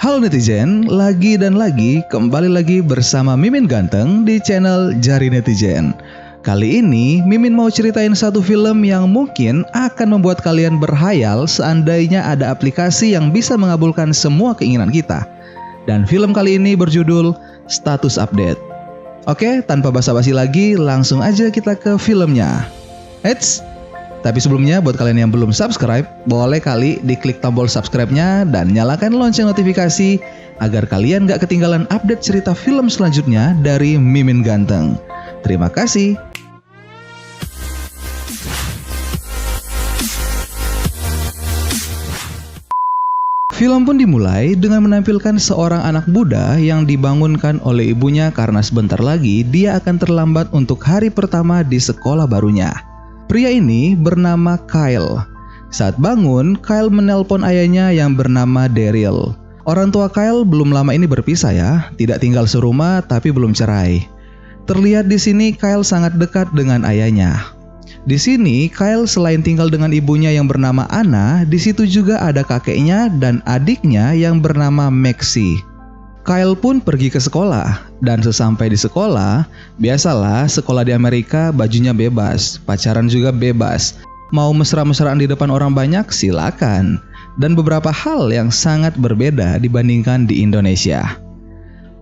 Halo netizen, lagi dan lagi kembali lagi bersama Mimin Ganteng di channel Jari Netizen. Kali ini Mimin mau ceritain satu film yang mungkin akan membuat kalian berhayal seandainya ada aplikasi yang bisa mengabulkan semua keinginan kita. Dan film kali ini berjudul Status Update. Oke, tanpa basa-basi lagi, langsung aja kita ke filmnya. Eits! Tapi sebelumnya buat kalian yang belum subscribe, boleh kali diklik tombol subscribe-nya dan nyalakan lonceng notifikasi agar kalian gak ketinggalan update cerita film selanjutnya dari Mimin Ganteng. Terima kasih. Film pun dimulai dengan menampilkan seorang anak muda yang dibangunkan oleh ibunya karena sebentar lagi dia akan terlambat untuk hari pertama di sekolah barunya. Pria ini bernama Kyle. Saat bangun, Kyle menelpon ayahnya yang bernama Daryl. Orang tua Kyle belum lama ini berpisah ya, tidak tinggal serumah tapi belum cerai. Terlihat di sini Kyle sangat dekat dengan ayahnya. Di sini Kyle selain tinggal dengan ibunya yang bernama Anna, di situ juga ada kakeknya dan adiknya yang bernama Maxie. Kyle pun pergi ke sekolah, dan sesampai di sekolah, biasalah sekolah di Amerika bajunya bebas, pacaran juga bebas. Mau mesra-mesraan di depan orang banyak, silakan. Dan beberapa hal yang sangat berbeda dibandingkan di Indonesia.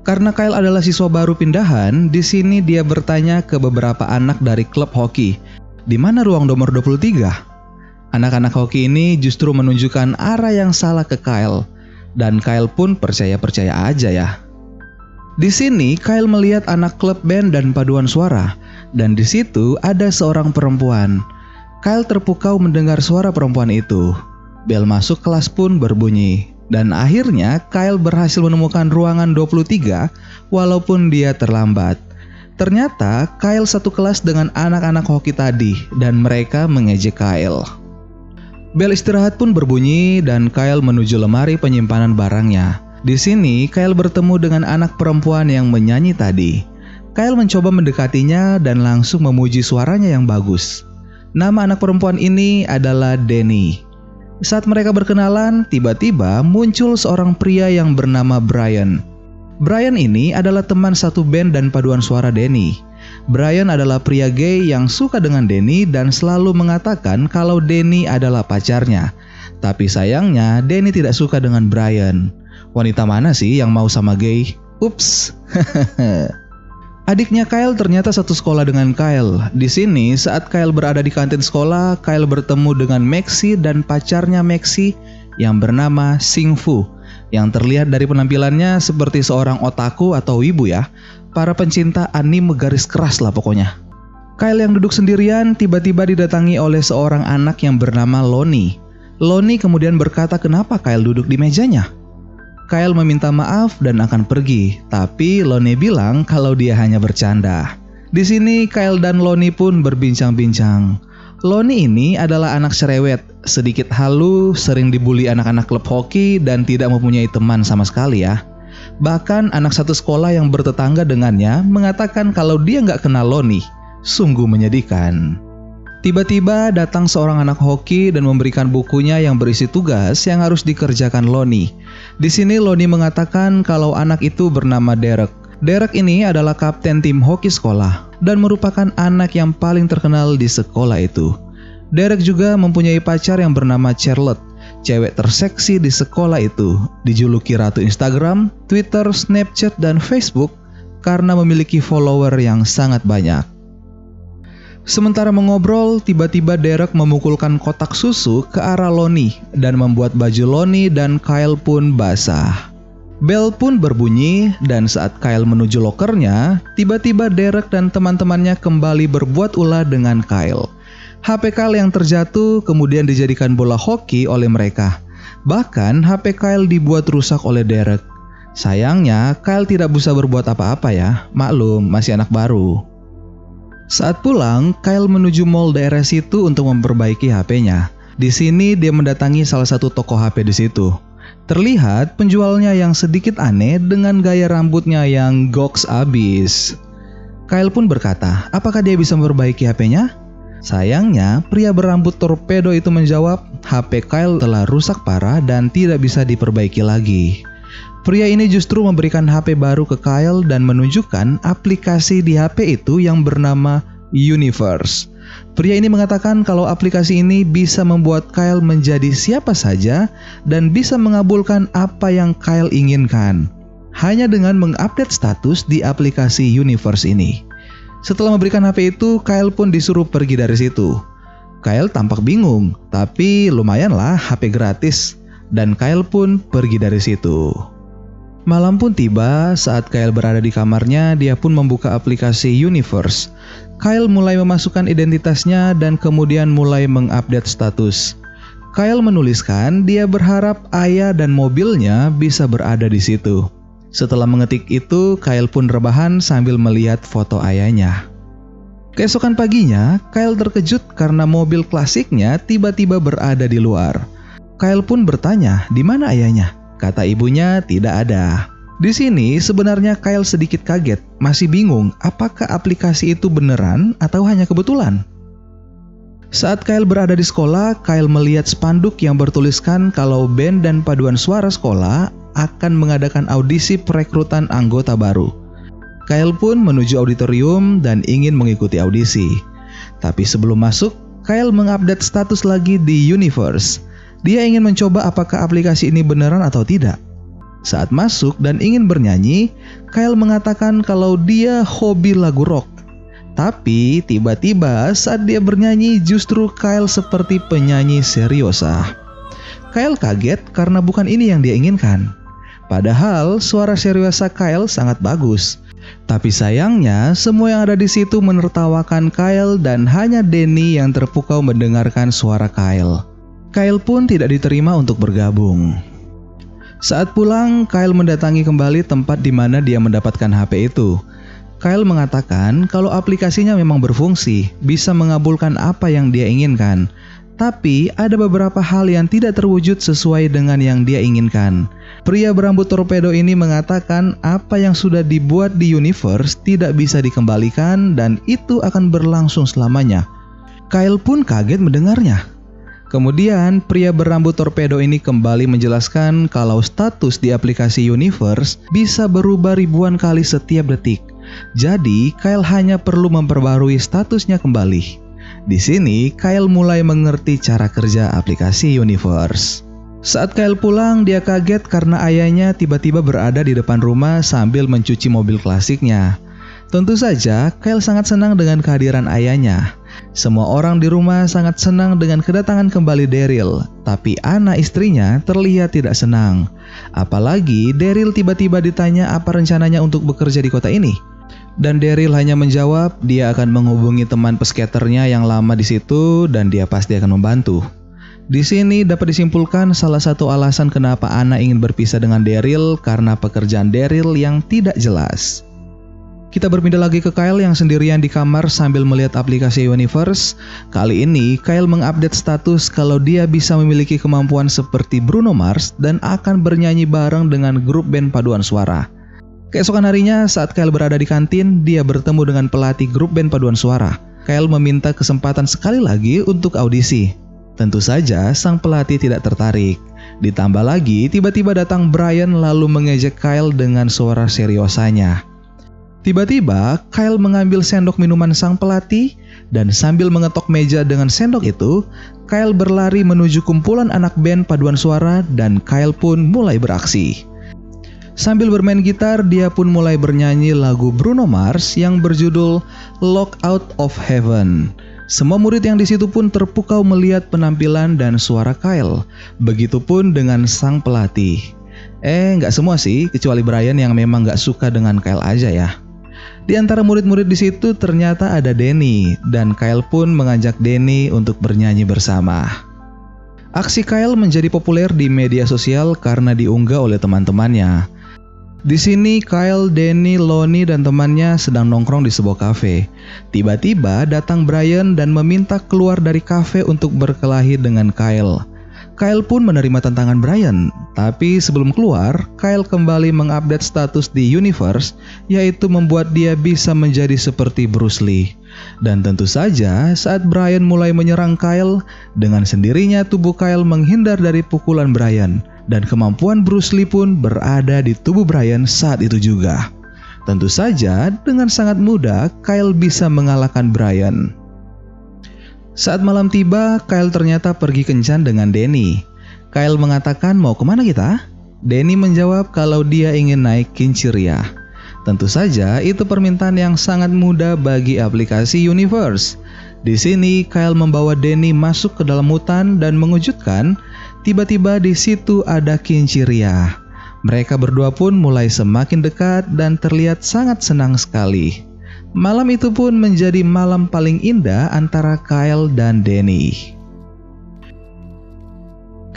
Karena Kyle adalah siswa baru pindahan, di sini dia bertanya ke beberapa anak dari klub hoki, di mana ruang nomor 23? Anak-anak hoki ini justru menunjukkan arah yang salah ke Kyle. Dan Kyle pun percaya-percaya aja ya. Di sini Kyle melihat anak klub band dan paduan suara, dan di situ ada seorang perempuan. Kyle terpukau mendengar suara perempuan itu. Bel masuk kelas pun berbunyi, dan akhirnya Kyle berhasil menemukan ruangan 23 walaupun dia terlambat. Ternyata Kyle satu kelas dengan anak-anak hoki tadi, dan mereka mengejek Kyle. Bel istirahat pun berbunyi dan Kyle menuju lemari penyimpanan barangnya. Di sini Kyle bertemu dengan anak perempuan yang menyanyi tadi. Kyle mencoba mendekatinya dan langsung memuji suaranya yang bagus. Nama anak perempuan ini adalah Danny. Saat mereka berkenalan, tiba-tiba muncul seorang pria yang bernama Brian. Brian ini adalah teman satu band dan paduan suara Danny. Brian adalah pria gay yang suka dengan Danny dan selalu mengatakan kalau Danny adalah pacarnya. Tapi sayangnya Danny tidak suka dengan Brian. Wanita mana sih yang mau sama gay? Ups. Adiknya Kyle ternyata satu sekolah dengan Kyle. Di sini saat Kyle berada di kantin sekolah, Kyle bertemu dengan Maxie dan pacarnya Maxie yang bernama Sing-Fu. Yang terlihat dari penampilannya seperti seorang otaku atau wibu ya. Para pencinta anime garis keras lah pokoknya. Kyle yang duduk sendirian tiba-tiba didatangi oleh seorang anak yang bernama Lonnie. Lonnie kemudian berkata kenapa Kyle duduk di mejanya. Kyle meminta maaf dan akan pergi, tapi Lonnie bilang kalau dia hanya bercanda. Di sini Kyle dan Lonnie pun berbincang-bincang. Lonnie ini adalah anak cerewet, sedikit halu, sering dibully anak-anak klub hoki dan tidak mempunyai teman sama sekali ya. Bahkan anak satu sekolah yang bertetangga dengannya mengatakan kalau dia nggak kenal Lonnie. Sungguh menyedihkan. Tiba-tiba datang seorang anak hoki dan memberikan bukunya yang berisi tugas yang harus dikerjakan Lonnie. Di sini Lonnie mengatakan kalau anak itu bernama Derek. Derek ini adalah kapten tim hoki sekolah dan merupakan anak yang paling terkenal di sekolah itu. Derek juga mempunyai pacar yang bernama Charlotte, cewek terseksi di sekolah itu, dijuluki Ratu Instagram, Twitter, Snapchat, dan Facebook karena memiliki follower yang sangat banyak. Sementara mengobrol, tiba-tiba Derek memukulkan kotak susu ke arah Lonnie dan membuat baju Lonnie dan Kyle pun basah. Bel pun berbunyi dan saat Kyle menuju lokernya, tiba-tiba Derek dan teman-temannya kembali berbuat ulah dengan Kyle. HP Kyle yang terjatuh kemudian dijadikan bola hoki oleh mereka. Bahkan HP Kyle dibuat rusak oleh Derek. Sayangnya Kyle tidak bisa berbuat apa-apa ya, maklum masih anak baru. Saat pulang, Kyle menuju mall daerah situ untuk memperbaiki HP-nya. Di sini dia mendatangi salah satu toko HP di situ. Terlihat penjualnya yang sedikit aneh dengan gaya rambutnya yang goks abis. Kyle pun berkata, apakah dia bisa memperbaiki HP-nya? Sayangnya, pria berambut torpedo itu menjawab, HP Kyle telah rusak parah dan tidak bisa diperbaiki lagi. Pria ini justru memberikan HP baru ke Kyle dan menunjukkan aplikasi di HP itu yang bernama Universe. Pria ini mengatakan kalau aplikasi ini bisa membuat Kyle menjadi siapa saja dan bisa mengabulkan apa yang Kyle inginkan hanya dengan mengupdate status di aplikasi Universe ini. Setelah memberikan HP itu, Kyle pun disuruh pergi dari situ. Kyle tampak bingung, tapi lumayanlah HP gratis, dan Kyle pun pergi dari situ. Malam pun tiba, saat Kyle berada di kamarnya, dia pun membuka aplikasi Universe. Kyle mulai memasukkan identitasnya dan kemudian mulai mengupdate status. Kyle menuliskan dia berharap ayah dan mobilnya bisa berada di situ. Setelah mengetik itu, Kyle pun rebahan sambil melihat foto ayahnya. Keesokan paginya, Kyle terkejut karena mobil klasiknya tiba-tiba berada di luar. Kyle pun bertanya, di mana ayahnya? Kata ibunya, tidak ada. Di sini sebenarnya Kyle sedikit kaget, masih bingung apakah aplikasi itu beneran atau hanya kebetulan. Saat Kyle berada di sekolah, Kyle melihat spanduk yang bertuliskan kalau band dan paduan suara sekolah akan mengadakan audisi perekrutan anggota baru. Kyle pun menuju auditorium dan ingin mengikuti audisi. Tapi sebelum masuk, Kyle mengupdate status lagi di Universe. Dia ingin mencoba apakah aplikasi ini beneran atau tidak. Saat masuk dan ingin bernyanyi, Kyle mengatakan kalau dia hobi lagu rock. Tapi tiba-tiba saat dia bernyanyi justru Kyle seperti penyanyi seriosa. Kyle kaget karena bukan ini yang dia inginkan. Padahal suara seriosa Kyle sangat bagus. Tapi sayangnya semua yang ada di situ menertawakan Kyle dan hanya Danny yang terpukau mendengarkan suara Kyle. Kyle pun tidak diterima untuk bergabung. Saat pulang, Kyle mendatangi kembali tempat di mana dia mendapatkan HP itu. Kyle mengatakan kalau aplikasinya memang berfungsi, bisa mengabulkan apa yang dia inginkan. Tapi ada beberapa hal yang tidak terwujud sesuai dengan yang dia inginkan. Pria berambut torpedo ini mengatakan apa yang sudah dibuat di Universe tidak bisa dikembalikan dan itu akan berlangsung selamanya. Kyle pun kaget mendengarnya. Kemudian pria berambut torpedo ini kembali menjelaskan kalau status di aplikasi Universe bisa berubah ribuan kali setiap detik. Jadi Kyle hanya perlu memperbarui statusnya kembali. Di sini Kyle mulai mengerti cara kerja aplikasi Universe. Saat Kyle pulang, dia kaget karena ayahnya tiba-tiba berada di depan rumah sambil mencuci mobil klasiknya. Tentu saja Kyle sangat senang dengan kehadiran ayahnya. Semua orang di rumah sangat senang dengan kedatangan kembali Daryl, tapi anak istrinya terlihat tidak senang. Apalagi Daryl tiba-tiba ditanya apa rencananya untuk bekerja di kota ini. Dan Daryl hanya menjawab dia akan menghubungi teman peskaternya yang lama di situ dan dia pasti akan membantu. Di sini dapat disimpulkan salah satu alasan kenapa Anna ingin berpisah dengan Daryl karena pekerjaan Daryl yang tidak jelas. Kita berpindah lagi ke Kyle yang sendirian di kamar sambil melihat aplikasi Universe. Kali ini Kyle mengupdate status kalau dia bisa memiliki kemampuan seperti Bruno Mars dan akan bernyanyi bareng dengan grup band paduan suara. Keesokan harinya saat Kyle berada di kantin, dia bertemu dengan pelatih grup band paduan suara. Kyle meminta kesempatan sekali lagi untuk audisi. Tentu saja sang pelatih tidak tertarik. Ditambah lagi tiba-tiba datang Brian lalu mengejek Kyle dengan suara seriosanya. Tiba-tiba Kyle mengambil sendok minuman sang pelatih dan sambil mengetok meja dengan sendok itu, Kyle berlari menuju kumpulan anak band paduan suara dan Kyle pun mulai beraksi. Sambil bermain gitar, dia pun mulai bernyanyi lagu Bruno Mars yang berjudul Lock Out of Heaven. Semua murid yang di situ pun terpukau melihat penampilan dan suara Kyle. Begitupun dengan sang pelatih. Nggak semua sih, kecuali Brian yang memang nggak suka dengan Kyle aja ya. Di antara murid-murid di situ ternyata ada Danny dan Kyle pun mengajak Danny untuk bernyanyi bersama. Aksi Kyle menjadi populer di media sosial karena diunggah oleh teman-temannya. Di sini Kyle, Danny, Lonnie dan temannya sedang nongkrong di sebuah kafe. Tiba-tiba datang Brian dan meminta keluar dari kafe untuk berkelahi dengan Kyle. Kyle pun menerima tantangan Brian, tapi sebelum keluar, Kyle kembali mengupdate status di Universe, yaitu membuat dia bisa menjadi seperti Bruce Lee. Dan tentu saja, saat Brian mulai menyerang Kyle, dengan sendirinya tubuh Kyle menghindar dari pukulan Brian. Dan kemampuan Bruce Lee pun berada di tubuh Bryan saat itu juga. Tentu saja dengan sangat mudah Kyle bisa mengalahkan Bryan. Saat malam tiba, Kyle ternyata pergi kencan dengan Danny. Kyle mengatakan, mau kemana kita? Danny menjawab kalau dia ingin naik Kincheria. Tentu saja itu permintaan yang sangat mudah bagi aplikasi Universe. Di sini Kyle membawa Danny masuk ke dalam hutan dan mengejutkan, tiba-tiba di situ ada Kincheria. Mereka berdua pun mulai semakin dekat dan terlihat sangat senang sekali. Malam itu pun menjadi malam paling indah antara Kyle dan Danny.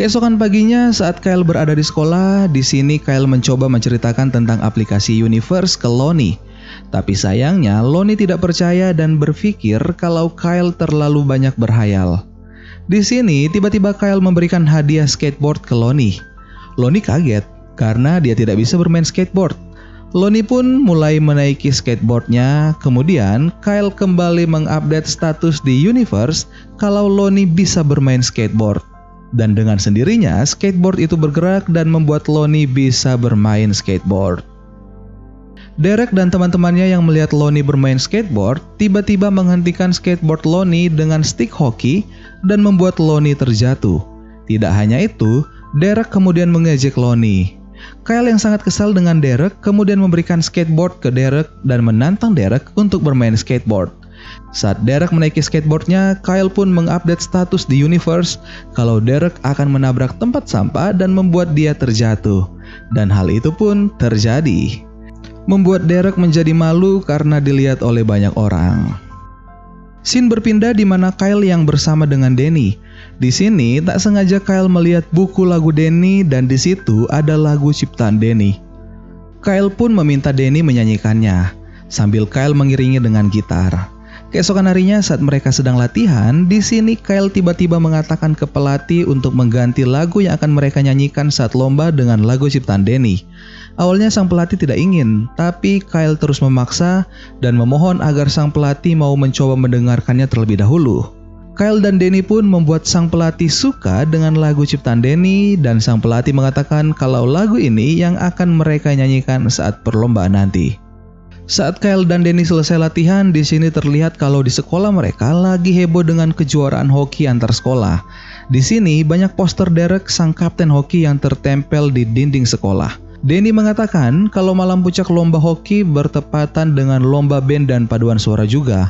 Keesokan paginya saat Kyle berada di sekolah, di sini Kyle mencoba menceritakan tentang aplikasi Universe ke Lonnie. Tapi sayangnya Lonnie tidak percaya dan berpikir kalau Kyle terlalu banyak berhayal. Di sini tiba-tiba Kyle memberikan hadiah skateboard ke Lonnie. Lonnie kaget karena dia tidak bisa bermain skateboard. Lonnie pun mulai menaiki skateboardnya. Kemudian Kyle kembali mengupdate status di Universe kalau Lonnie bisa bermain skateboard. Dan dengan sendirinya skateboard itu bergerak dan membuat Lonnie bisa bermain skateboard. Derek dan teman-temannya yang melihat Lonnie bermain skateboard tiba-tiba menghentikan skateboard Lonnie dengan stick hoki dan membuat Lonnie terjatuh. Tidak hanya itu, Derek kemudian mengejek Lonnie. Kyle yang sangat kesal dengan Derek kemudian memberikan skateboard ke Derek dan menantang Derek untuk bermain skateboard. Saat Derek menaiki skateboardnya, Kyle pun mengupdate status di Universe kalau Derek akan menabrak tempat sampah dan membuat dia terjatuh. Dan hal itu pun terjadi. Membuat Derek menjadi malu karena dilihat oleh banyak orang. Scene berpindah di mana Kyle yang bersama dengan Danny. Di sini tak sengaja Kyle melihat buku lagu Danny dan di situ ada lagu ciptaan Danny. Kyle pun meminta Danny menyanyikannya sambil Kyle mengiringi dengan gitar. Keesokan harinya saat mereka sedang latihan, di sini Kyle tiba-tiba mengatakan ke pelatih untuk mengganti lagu yang akan mereka nyanyikan saat lomba dengan lagu ciptaan Danny. Awalnya sang pelatih tidak ingin, tapi Kyle terus memaksa dan memohon agar sang pelatih mau mencoba mendengarkannya terlebih dahulu. Kyle dan Danny pun membuat sang pelatih suka dengan lagu ciptaan Danny dan sang pelatih mengatakan kalau lagu ini yang akan mereka nyanyikan saat perlombaan nanti. Saat Kyle dan Danny selesai latihan, di sini terlihat kalau di sekolah mereka lagi heboh dengan kejuaraan hoki antar sekolah. Di sini banyak poster Derek sang kapten hoki yang tertempel di dinding sekolah. Danny mengatakan kalau malam puncak lomba hoki bertepatan dengan lomba band dan paduan suara juga.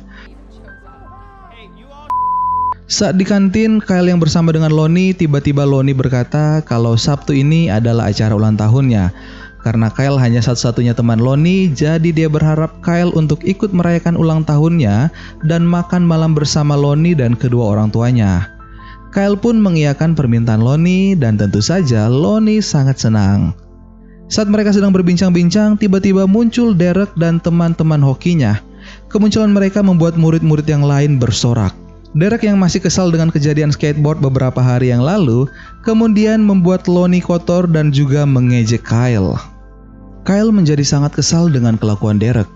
Saat di kantin, Kyle yang bersama dengan Lonnie, tiba-tiba Lonnie berkata kalau Sabtu ini adalah acara ulang tahunnya. Karena Kyle hanya satu-satunya teman Lonnie, jadi dia berharap Kyle untuk ikut merayakan ulang tahunnya dan makan malam bersama Lonnie dan kedua orang tuanya. Kyle pun mengiyakan permintaan Lonnie dan tentu saja Lonnie sangat senang. Saat mereka sedang berbincang-bincang, tiba-tiba muncul Derek dan teman-teman hokinya. Kemunculan mereka membuat murid-murid yang lain bersorak. Derek yang masih kesal dengan kejadian skateboard beberapa hari yang lalu, kemudian membuat Lonnie kotor dan juga mengejek Kyle. Kyle menjadi sangat kesal dengan kelakuan Derek.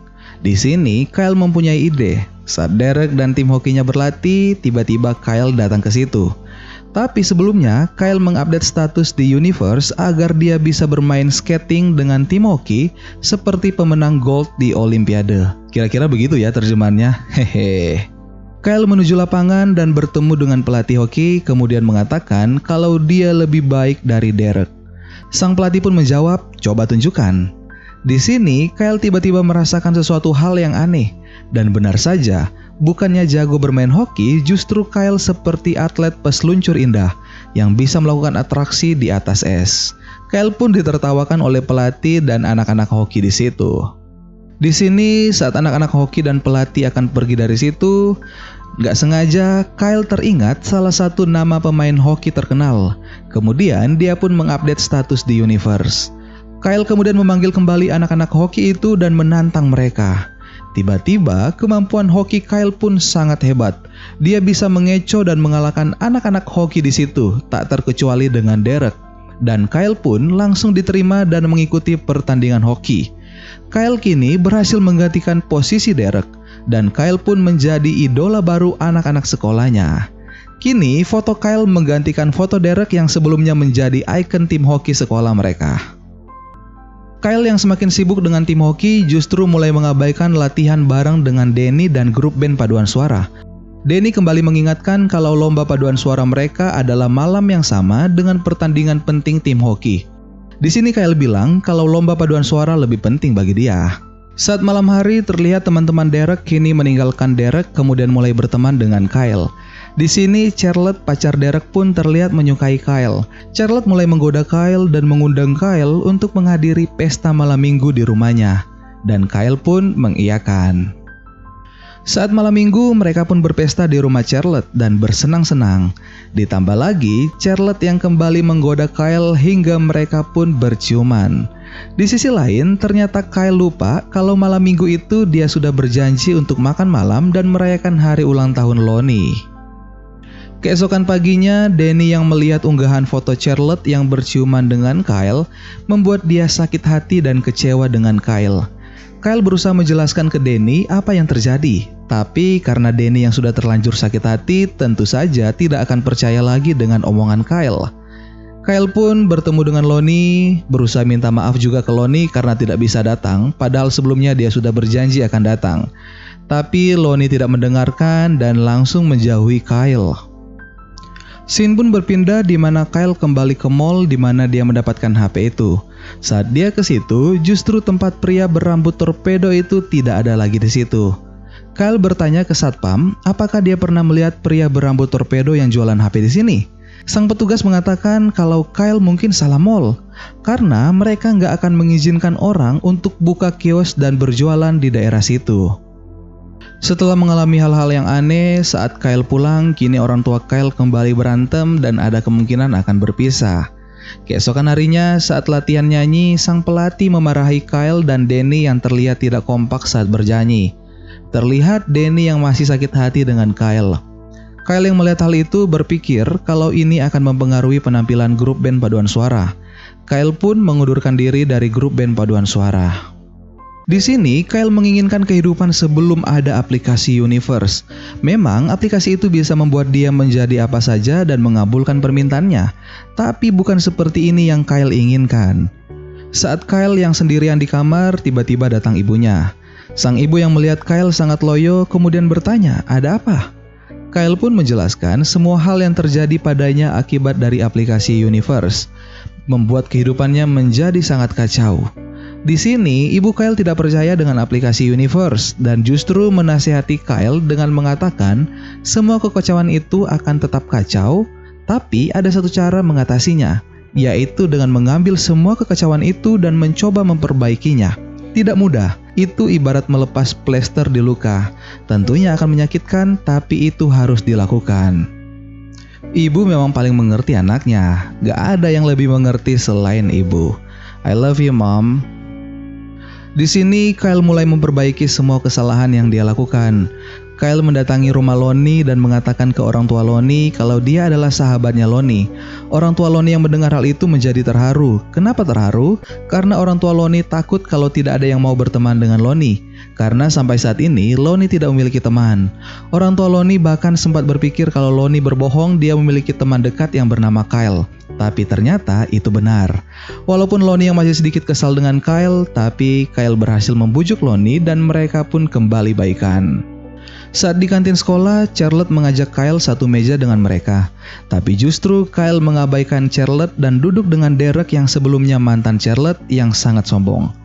Di sini Kyle mempunyai ide. Saat Derek dan tim hokinya berlatih, tiba-tiba Kyle datang ke situ. Tapi sebelumnya, Kyle mengupdate status di Universe agar dia bisa bermain skating dengan tim hoki seperti pemenang gold di Olimpiade. Kira-kira begitu ya terjemahannya. Hehe. Kyle menuju lapangan dan bertemu dengan pelatih hoki, kemudian mengatakan kalau dia lebih baik dari Derek. Sang pelatih pun menjawab, coba tunjukkan. Di sini, Kyle tiba-tiba merasakan sesuatu hal yang aneh. Dan benar saja, bukannya jago bermain hoki, justru Kyle seperti atlet peseluncur indah yang bisa melakukan atraksi di atas es. Kyle pun ditertawakan oleh pelatih dan anak-anak hoki di situ. Di sini, saat anak-anak hoki dan pelatih akan pergi dari situ, gak sengaja Kyle teringat salah satu nama pemain hoki terkenal. Kemudian dia pun mengupdate status di Universe. Kyle kemudian memanggil kembali anak-anak hoki itu dan menantang mereka. Tiba-tiba kemampuan hoki Kyle pun sangat hebat. Dia bisa mengecoh dan mengalahkan anak-anak hoki di situ, tak terkecuali dengan Derek. Dan Kyle pun langsung diterima dan mengikuti pertandingan hoki. Kyle kini berhasil menggantikan posisi Derek dan Kyle pun menjadi idola baru anak-anak sekolahnya. Kini foto Kyle menggantikan foto Derek yang sebelumnya menjadi ikon tim hoki sekolah mereka. Kyle yang semakin sibuk dengan tim hoki justru mulai mengabaikan latihan bareng dengan Danny dan grup band paduan suara. Danny kembali mengingatkan kalau lomba paduan suara mereka adalah malam yang sama dengan pertandingan penting tim hoki. Di sini Kyle bilang kalau lomba paduan suara lebih penting bagi dia. Saat malam hari terlihat teman-teman Derek kini meninggalkan Derek kemudian mulai berteman dengan Kyle. Di sini Charlotte, pacar Derek pun terlihat menyukai Kyle. Charlotte mulai menggoda Kyle dan mengundang Kyle untuk menghadiri pesta malam minggu di rumahnya. Dan Kyle pun mengiyakan. Saat malam minggu, mereka pun berpesta di rumah Charlotte dan bersenang-senang. Ditambah lagi, Charlotte yang kembali menggoda Kyle hingga mereka pun berciuman. Di sisi lain, ternyata Kyle lupa kalau malam minggu itu dia sudah berjanji untuk makan malam dan merayakan hari ulang tahun Lonnie. Keesokan paginya, Danny yang melihat unggahan foto Charlotte yang berciuman dengan Kyle membuat dia sakit hati dan kecewa dengan Kyle. Kyle berusaha menjelaskan ke Danny apa yang terjadi, tapi karena Danny yang sudah terlanjur sakit hati tentu saja tidak akan percaya lagi dengan omongan Kyle. Kyle pun bertemu dengan Lonnie, berusaha minta maaf juga ke Lonnie karena tidak bisa datang, padahal sebelumnya dia sudah berjanji akan datang. Tapi Lonnie tidak mendengarkan dan langsung menjauhi Kyle. Scene pun berpindah di mana Kyle kembali ke mall di mana dia mendapatkan HP itu. Saat dia ke situ, justru tempat pria berambut torpedo itu tidak ada lagi di situ. Kyle bertanya ke satpam, apakah dia pernah melihat pria berambut torpedo yang jualan HP di sini? Sang petugas mengatakan kalau Kyle mungkin salah mall, karena mereka nggak akan mengizinkan orang untuk buka kios dan berjualan di daerah situ. Setelah mengalami hal-hal yang aneh, saat Kyle pulang, kini orang tua Kyle kembali berantem dan ada kemungkinan akan berpisah. Keesokan harinya, saat latihan nyanyi, sang pelatih memarahi Kyle dan Danny yang terlihat tidak kompak saat bernyanyi. Terlihat Danny yang masih sakit hati dengan Kyle. Kyle yang melihat hal itu berpikir kalau ini akan mempengaruhi penampilan grup band paduan suara. Kyle pun mengundurkan diri dari grup band paduan suara. Di sini, Kyle menginginkan kehidupan sebelum ada aplikasi Universe. Memang, aplikasi itu bisa membuat dia menjadi apa saja dan mengabulkan permintaannya. Tapi bukan seperti ini yang Kyle inginkan. Saat Kyle yang sendirian di kamar, tiba-tiba datang ibunya. Sang ibu yang melihat Kyle sangat loyo kemudian bertanya, ada apa? Kyle pun menjelaskan semua hal yang terjadi padanya akibat dari aplikasi Universe. Membuat kehidupannya menjadi sangat kacau. Di sini, ibu Kyle tidak percaya dengan aplikasi Universe dan justru menasihati Kyle dengan mengatakan semua kekacauan itu akan tetap kacau, tapi ada satu cara mengatasinya, yaitu dengan mengambil semua kekacauan itu dan mencoba memperbaikinya. Tidak mudah, itu ibarat melepas plester di luka. Tentunya akan menyakitkan, tapi itu harus dilakukan. Ibu memang paling mengerti anaknya, gak ada yang lebih mengerti selain ibu. I love you, Mom. Di sini, Kyle mulai memperbaiki semua kesalahan yang dia lakukan. Kyle mendatangi rumah Lonnie dan mengatakan ke orang tua Lonnie kalau dia adalah sahabatnya Lonnie. Orang tua Lonnie yang mendengar hal itu menjadi terharu. Kenapa terharu? Karena orang tua Lonnie takut kalau tidak ada yang mau berteman dengan Lonnie. Karena sampai saat ini, Lonnie tidak memiliki teman. Orang tua Lonnie bahkan sempat berpikir kalau Lonnie berbohong dia memiliki teman dekat yang bernama Kyle. Tapi ternyata itu benar. Walaupun Lonnie yang masih sedikit kesal dengan Kyle, tapi Kyle berhasil membujuk Lonnie dan mereka pun kembali baikan. Saat di kantin sekolah, Charlotte mengajak Kyle satu meja dengan mereka. Tapi justru Kyle mengabaikan Charlotte dan duduk dengan Derek yang sebelumnya mantan Charlotte yang sangat sombong.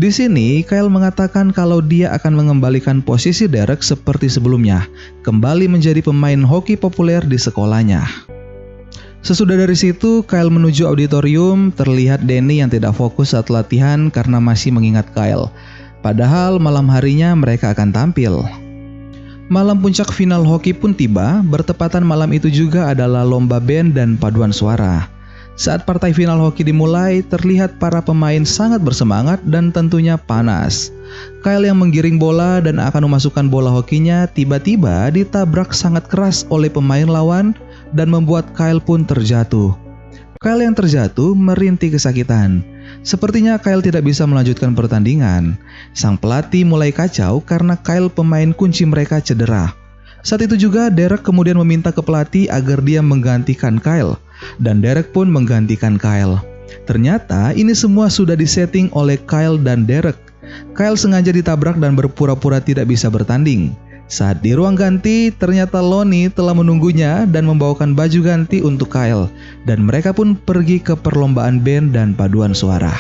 Di sini, Kyle mengatakan kalau dia akan mengembalikan posisi Derek seperti sebelumnya, kembali menjadi pemain hoki populer di sekolahnya. Sesudah dari situ, Kyle menuju auditorium, terlihat Danny yang tidak fokus saat latihan karena masih mengingat Kyle. Padahal malam harinya mereka akan tampil. Malam puncak final hoki pun tiba, bertepatan malam itu juga adalah lomba band dan paduan suara. Saat partai final hoki dimulai, terlihat para pemain sangat bersemangat dan tentunya panas. Kyle yang menggiring bola dan akan memasukkan bola hokinya tiba-tiba ditabrak sangat keras oleh pemain lawan dan membuat Kyle pun terjatuh. Kyle yang terjatuh merintih kesakitan. Sepertinya Kyle tidak bisa melanjutkan pertandingan. Sang pelatih mulai kacau karena Kyle pemain kunci mereka cedera. Saat itu juga Derek kemudian meminta ke pelatih agar dia menggantikan Kyle, dan Derek pun menggantikan Kyle. Ternyata ini semua sudah disetting oleh Kyle dan Derek. Kyle sengaja ditabrak dan berpura-pura tidak bisa bertanding. Saat di ruang ganti, ternyata Lonnie telah menunggunya dan membawakan baju ganti untuk Kyle, dan mereka pun pergi ke perlombaan band dan paduan suara.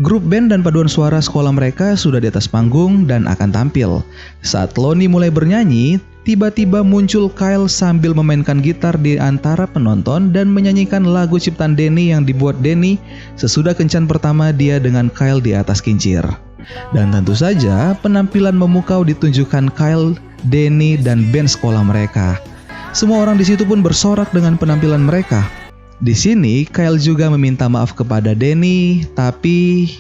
Grup band dan paduan suara sekolah mereka sudah di atas panggung dan akan tampil. Saat Lonnie mulai bernyanyi, tiba-tiba muncul Kyle sambil memainkan gitar di antara penonton dan menyanyikan lagu ciptaan Danny yang dibuat Danny sesudah kencan pertama dia dengan Kyle di atas kincir. Dan tentu saja penampilan memukau ditunjukkan Kyle, Danny, dan band sekolah mereka. Semua orang di situ pun bersorak dengan penampilan mereka. Di sini Kyle juga meminta maaf kepada Danny, tapi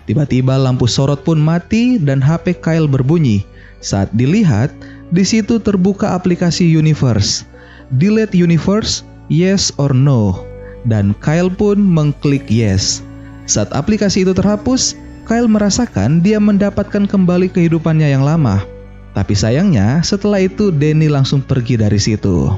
tiba-tiba lampu sorot pun mati dan HP Kyle berbunyi. Saat dilihat, di situ terbuka aplikasi Universe. Delete Universe, yes or no. Dan Kyle pun mengklik yes. Saat aplikasi itu terhapus, Kyle merasakan dia mendapatkan kembali kehidupannya yang lama. Tapi sayangnya, setelah itu Danny langsung pergi dari situ.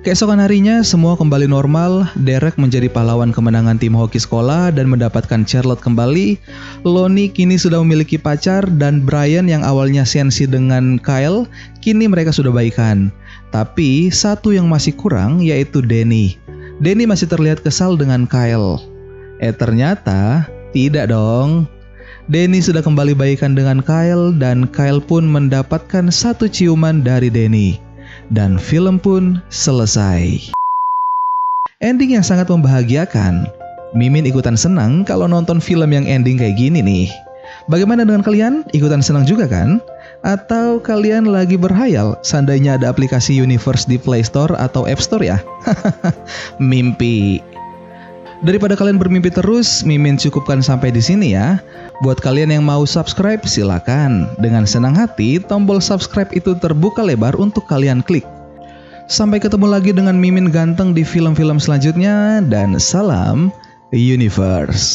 Keesokan harinya, semua kembali normal. Derek menjadi pahlawan kemenangan tim hoki sekolah dan mendapatkan Charlotte kembali. Lonnie kini sudah memiliki pacar, dan Brian yang awalnya sensi dengan Kyle, kini mereka sudah baikan. Tapi satu yang masih kurang, yaitu Danny. Danny masih terlihat kesal dengan Kyle. Ternyata tidak dong. Danny sudah kembali baikan dengan Kyle, dan Kyle pun mendapatkan satu ciuman dari Danny. Dan film pun selesai. Ending yang sangat membahagiakan. Mimin ikutan senang kalau nonton film yang ending kayak gini nih. Bagaimana dengan kalian? Ikutan senang juga kan? Atau kalian lagi berhayal seandainya ada aplikasi Universe di Play Store atau App Store ya? Mimpi. Daripada kalian bermimpi terus, Mimin cukupkan sampai di sini ya. Buat kalian yang mau subscribe, silakan. Dengan senang hati, tombol subscribe itu terbuka lebar untuk kalian klik. Sampai ketemu lagi dengan Mimin ganteng di film-film selanjutnya, dan salam Universe.